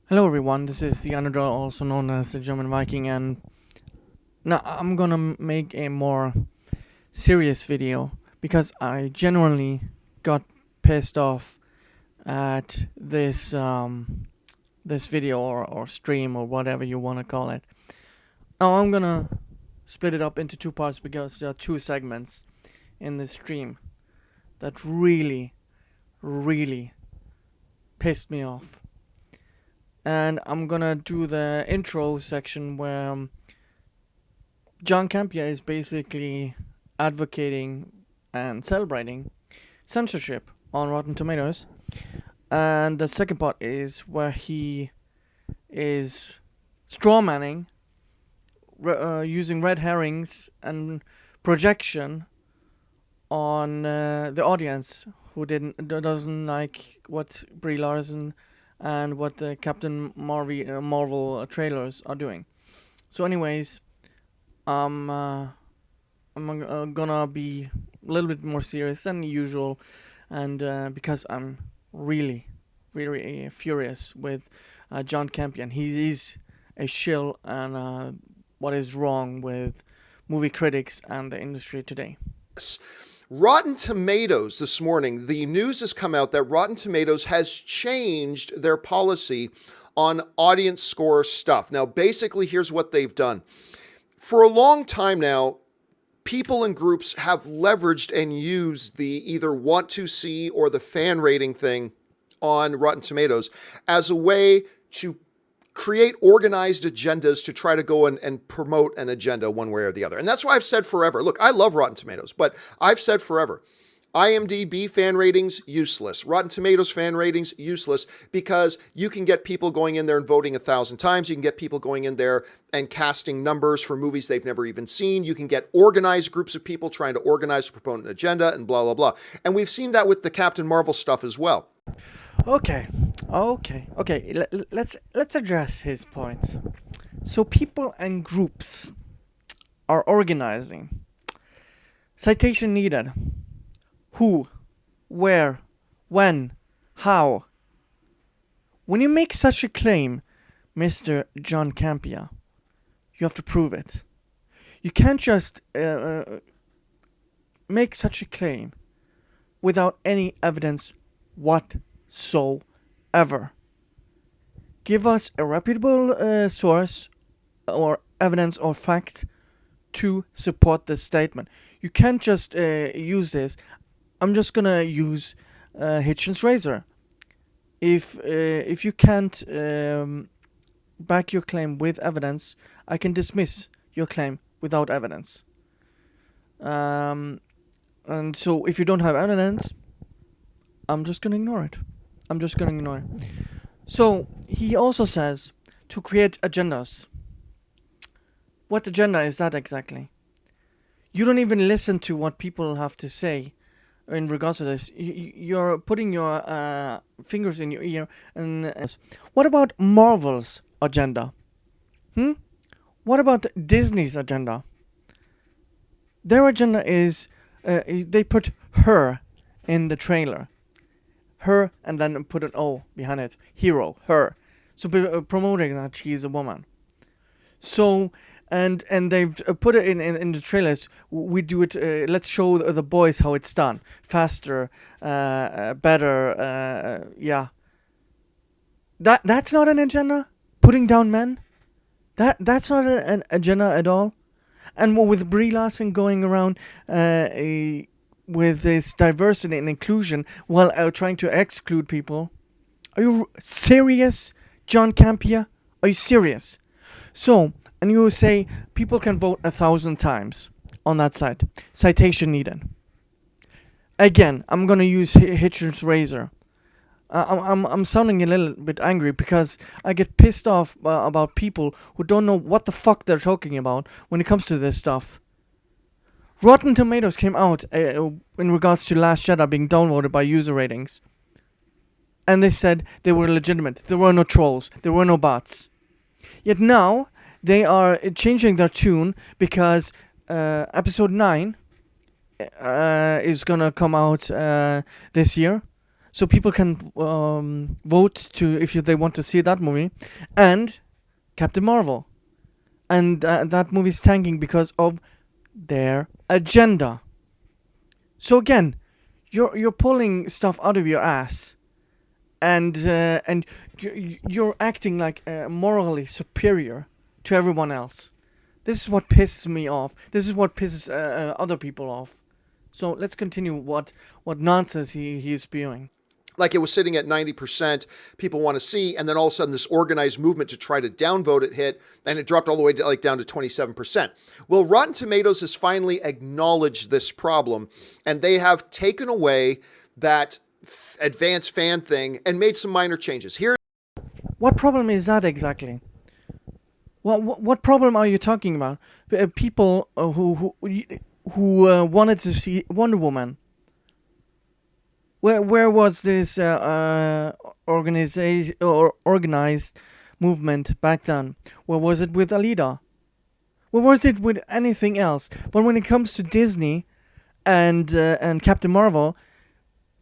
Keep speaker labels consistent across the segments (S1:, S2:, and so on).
S1: Hello everyone, this is the Underdog, also known as the German Viking, and now I'm gonna make a more serious video because I genuinely got pissed off at this video or stream or whatever you wanna call it. Now I'm gonna split it up into two parts because there are two segments in this stream that really pissed me off. And I'm gonna do the intro section where John Campea is basically advocating and celebrating censorship on Rotten Tomatoes. And the second part is where he is strawmanning, using red herrings and projection on the audience who doesn't like what Brie Larson and what the Captain Marvel trailers are doing. So, anyways, I'm gonna be a little bit more serious than usual, and because I'm really furious with John Campion. He is a shill, and what is wrong with movie critics and the industry today.
S2: Rotten Tomatoes this morning, the news has come out that Rotten Tomatoes has changed their policy on audience score stuff. Now, basically, here's what they've done. For a long time now, people and groups have leveraged and used the either want to see or the fan rating thing on Rotten Tomatoes as a way to create organized agendas to try to go and promote an agenda one way or the other. And that's why I've said forever. Look, I love Rotten Tomatoes, but I've said forever. IMDb fan ratings, useless. Rotten Tomatoes fan ratings, useless, because you can get people going in there and voting 1,000 times. You can get people going in there and casting numbers for movies they've never even seen. You can get organized groups of people trying to organize to promote an agenda and blah, blah, blah. And we've seen that with the Captain Marvel stuff as well.
S1: Okay. Let's address his points. So people and groups are organizing. Citation needed. Who, where, when, how. When you make such a claim, Mr. John Campea, you have to prove it. You can't just make such a claim without any evidence whatsoever. Give us a reputable source or evidence or fact to support this statement. You can't just use this. I'm just gonna use Hitchens razor. If you can't back your claim with evidence, I can dismiss your claim without evidence. And so if you don't have evidence, I'm just gonna ignore it. So he also says to create agendas. What agenda is that exactly? You don't even listen to what people have to say in regards to this. You're putting your fingers in your ear. And what about Marvel's agenda? What about Disney's agenda? Their agenda is they put her in the trailer. Her, and then put an O behind it. Hero, her. So promoting that she's a woman. So, and they've put it in the trailers. We do it. Let's show the boys how it's done. Faster, better. Yeah. That's not an agenda. Putting down men. That's not an agenda at all. And with Brie Larson going around with this diversity and inclusion while trying to exclude people. Are you serious, John Campea? Are you serious? So, and you say people can vote 1,000 times on that site. Citation needed. Again, I'm gonna use Hitchens razor. I'm sounding a little bit angry because I get pissed off about people who don't know what the fuck they're talking about when it comes to this stuff. Rotten Tomatoes came out in regards to Last Jedi being downvoted by user ratings. And they said they were legitimate. There were no trolls. There were no bots. Yet now, they are changing their tune because episode 9 is gonna come out this year. so people can vote to if they want to see that movie, and Captain Marvel, and that movie's tanking because of their agenda. So again, you're pulling stuff out of your ass, and you're acting like morally superior to everyone else. This is what pisses me off. This is what pisses other people off. So let's continue what nonsense he is spewing.
S2: Like it was sitting at 90%, people want to see, and then all of a sudden this organized movement to try to downvote it hit, and it dropped all the way to, down to 27%. Well, Rotten Tomatoes has finally acknowledged this problem, and they have taken away that advanced fan thing and made some minor changes. Here,
S1: what problem is that exactly? What problem are you talking about? People who wanted to see Wonder Woman. Where was this organization or organized movement back then? Where was it with Alita? Where was it with anything else? But when it comes to Disney and Captain Marvel,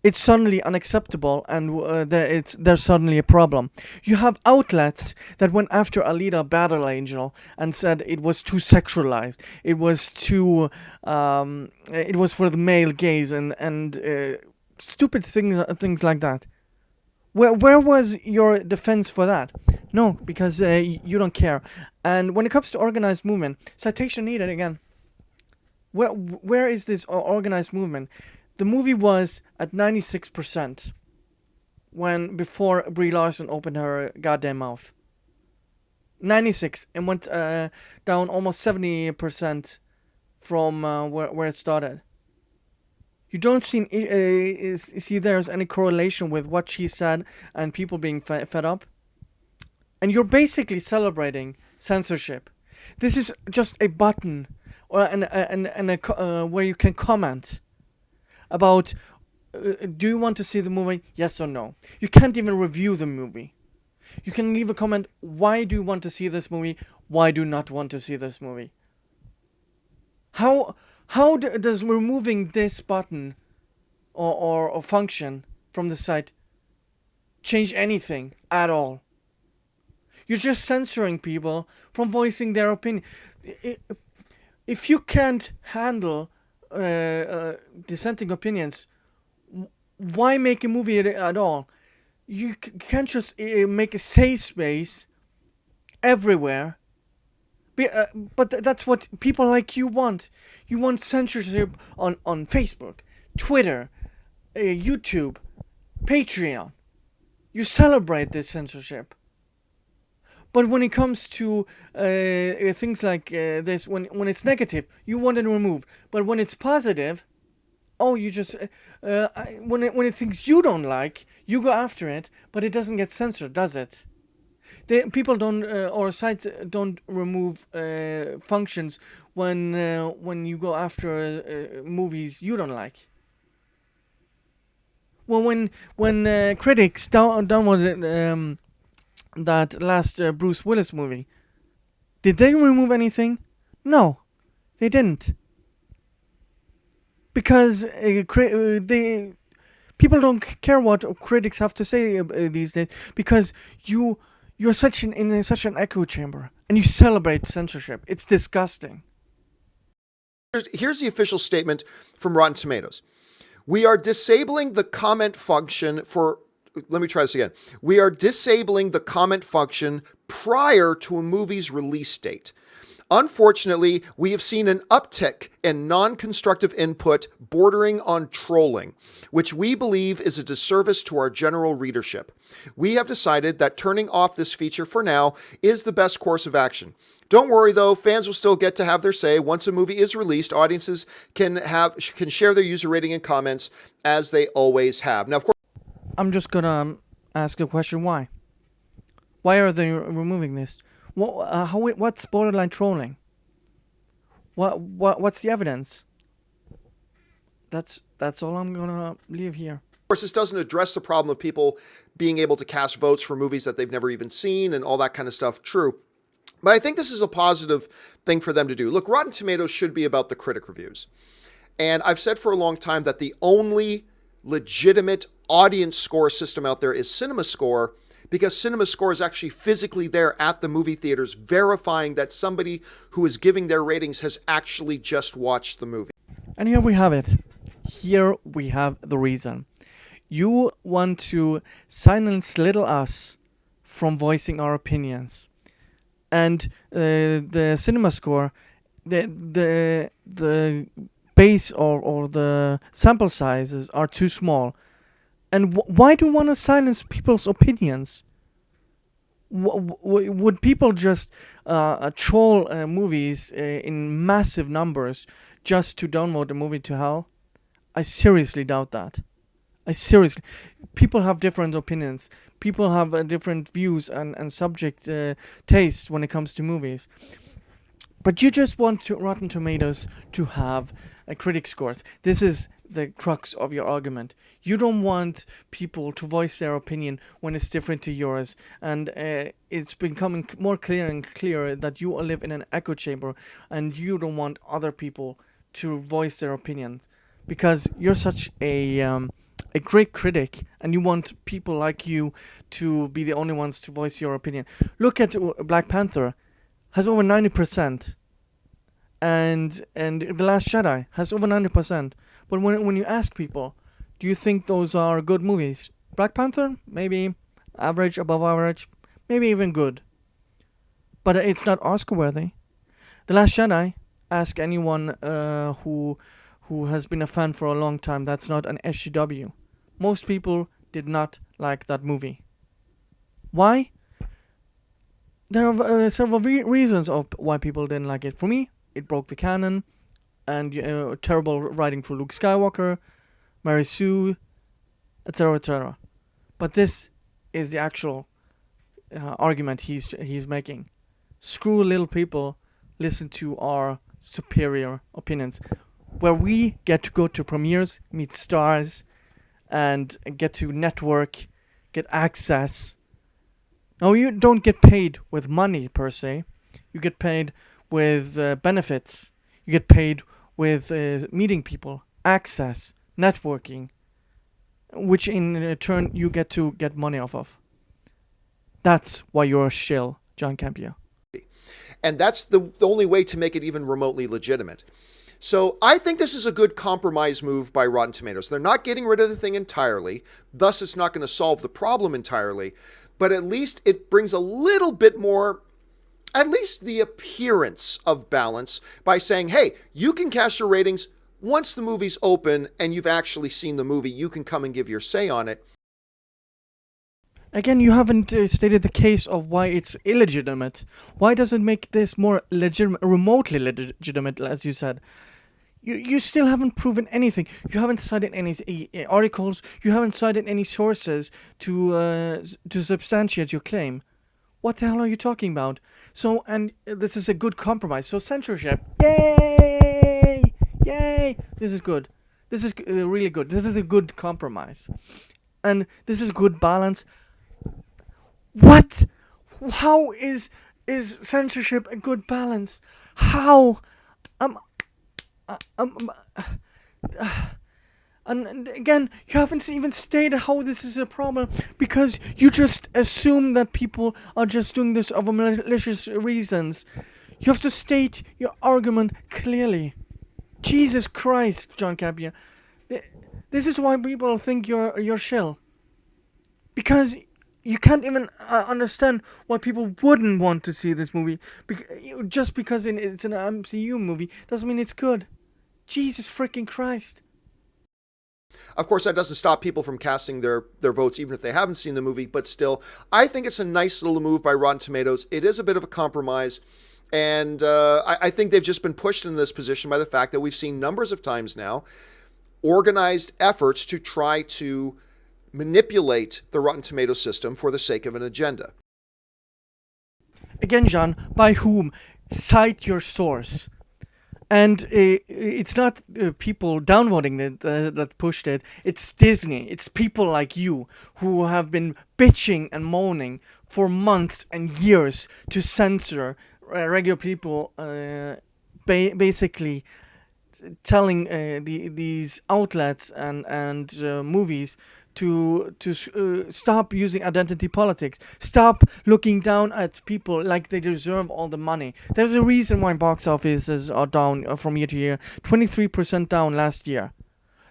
S1: it's suddenly unacceptable, and there's suddenly a problem. You have outlets that went after Alita Battle Angel and said it was too sexualized. It was too. It was for the male gaze and stupid things like that. Where was your defense for that? No, because you don't care. And when it comes to organized movement, citation needed again. Where is this organized movement? The movie was at 96% before Brie Larson opened her goddamn mouth. 96 and went down almost 70% from where it started. You don't see there's any correlation with what she said and people being fed up. And you're basically celebrating censorship. This is just a button where you can comment about do you want to see the movie, yes or no. You can't even review the movie. You can leave a comment, why do you want to see this movie, why do you not want to see this movie. How does removing this button or function from the site change anything at all? You're just censoring people from voicing their opinion. If you can't handle dissenting opinions, why make a movie at all? You can't just make a safe space everywhere. But that's what people like you want. You want censorship on Facebook, Twitter, YouTube, Patreon. You celebrate this censorship. But when it comes to things like this, when it's negative, you want it removed. But when it's positive, you just when it things you don't like, you go after it. But it doesn't get censored, does it? People don't or sites don't remove functions when you go after movies you don't like. Well, when critics downloaded that last Bruce Willis movie, did they remove anything? No, they didn't. Because people don't care what critics have to say these days, because you're in such an echo chamber and you celebrate censorship. It's disgusting.
S2: Here's the official statement from Rotten Tomatoes. We are disabling the comment function for. Let me try this again. We are disabling the comment function prior to a movie's release date. Unfortunately, we have seen an uptick in non-constructive input bordering on trolling, which we believe is a disservice to our general readership. We have decided that turning off this feature for now is the best course of action. Don't worry though, fans will still get to have their say. Once a movie is released, audiences can share their user rating and comments as they always have. Now, of course,
S1: I'm just gonna ask the question: why? Why are they removing this? What's borderline trolling? What's the evidence? That's all I'm gonna leave here.
S2: Of course, this doesn't address the problem of people being able to cast votes for movies that they've never even seen and all that kind of stuff. True. But I think this is a positive thing for them to do. Look, Rotten Tomatoes should be about the critic reviews. And I've said for a long time that the only legitimate audience score system out there is CinemaScore, because CinemaScore is actually physically there at the movie theaters verifying that somebody who is giving their ratings has actually just watched the movie.
S1: And here we have it. Here we have the reason. You want to silence little us from voicing our opinions. And the cinema score, the base or the sample sizes are too small. And why do you want to silence people's opinions? Would people just troll movies in massive numbers just to download a movie to hell? I seriously doubt that. People have different opinions. People have different views and subject tastes when it comes to movies. But you just want Rotten Tomatoes to have critic scores. This is the crux of your argument. You don't want people to voice their opinion when it's different to yours. And it's becoming more clear and clearer that you live in an echo chamber and you don't want other people to voice their opinions. Because you're such a great critic and you want people like you to be the only ones to voice your opinion. Look at Black Panther. Has over 90%. And The Last Jedi has over 90%. But when you ask people, do you think those are good movies? Black Panther, maybe average, above average, maybe even good. But it's not Oscar worthy. The Last Jedi, ask anyone who has been a fan for a long time, that's not an SJW. Most people did not like that movie. Why? There are several reasons of why people didn't like it. For me, it broke the canon, and terrible writing for Luke Skywalker, Mary Sue, etc., etc. But this is the actual argument he's making. Screw little people, listen to our superior opinions, where we get to go to premieres, meet stars, and get to network, get access. Now, you don't get paid with money, per se. You get paid with benefits. You get paid with meeting people, access, networking, which in turn you get to get money off of. That's why you're a shill, John Campea.
S2: And that's the only way to make it even remotely legitimate. So I think this is a good compromise move by Rotten Tomatoes. They're not getting rid of the thing entirely, thus it's not going to solve the problem entirely, but at least it brings a little bit more, at least the appearance of balance by saying, hey, you can cast your ratings once the movie's open and you've actually seen the movie. You can come and give your say on it.
S1: Again, you haven't stated the case of why it's illegitimate. Why does it make this more legitimate, remotely legitimate, as you said? You still haven't proven anything. You haven't cited any articles. You haven't cited any sources to substantiate your claim. What the hell are you talking about? So, and this is a good compromise. So censorship, yay, yay. This is good. This is really good. This is a good compromise, and this is good balance. What? How is censorship a good balance? How? And again, you haven't even stated how this is a problem, because you just assume that people are just doing this for malicious reasons. You have to state your argument clearly. Jesus Christ, John Campea. This is why people think you're shill. Because you can't even understand why people wouldn't want to see this movie. Just because it's an MCU movie doesn't mean it's good. Jesus freaking Christ.
S2: Of course, that doesn't stop people from casting their votes, even if they haven't seen the movie. But still, I think it's a nice little move by Rotten Tomatoes. It is a bit of a compromise. And I think they've just been pushed in this position by the fact that we've seen numbers of times now organized efforts to try to manipulate the Rotten Tomatoes system for the sake of an agenda.
S1: Again, John, by whom? Cite your source. And it's not people downvoting that pushed it. It's Disney. It's people like you who have been bitching and moaning for months and years to censor regular people, basically telling these outlets and movies to stop using identity politics. Stop looking down at people like they deserve all the money. There's a reason why box offices are down from year to year. 23% down last year.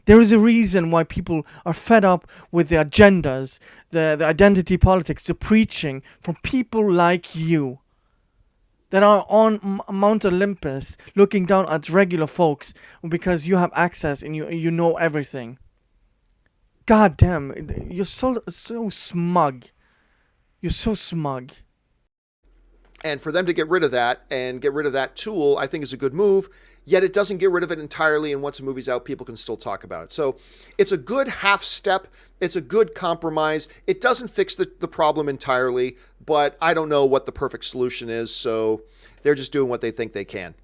S1: There is a reason why people are fed up with the agendas, the identity politics, the preaching from people like you that are on Mount Olympus looking down at regular folks because you have access and you know everything. God damn, you're so smug. You're so smug.
S2: And for them to get rid of that and get rid of that tool, I think is a good move. Yet it doesn't get rid of it entirely. And once a movie's out, people can still talk about it. So it's a good half step. It's a good compromise. It doesn't fix the problem entirely, but I don't know what the perfect solution is. So they're just doing what they think they can.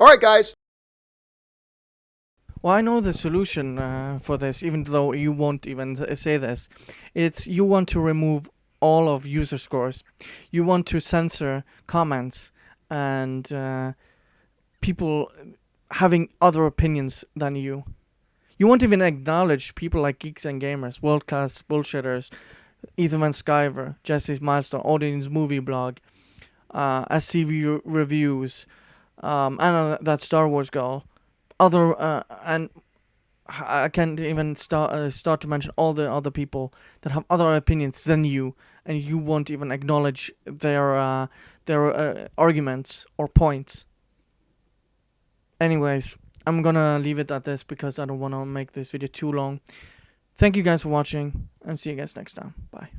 S2: All right, guys.
S1: Well, I know the solution for this, even though you won't even say this. It's you want to remove all of user scores. You want to censor comments and people having other opinions than you. You won't even acknowledge people like Geeks and Gamers, World Class Bullshitters, Ethan Van Sciver, Jesse's Milestone, Odin's Movie Blog, SCV Reviews, and that Star Wars girl. And I can't even start to mention all the other people that have other opinions than you, and you won't even acknowledge their arguments or points. Anyways, I'm gonna leave it at this because I don't want to make this video too long. Thank you guys for watching, and see you guys next time. Bye.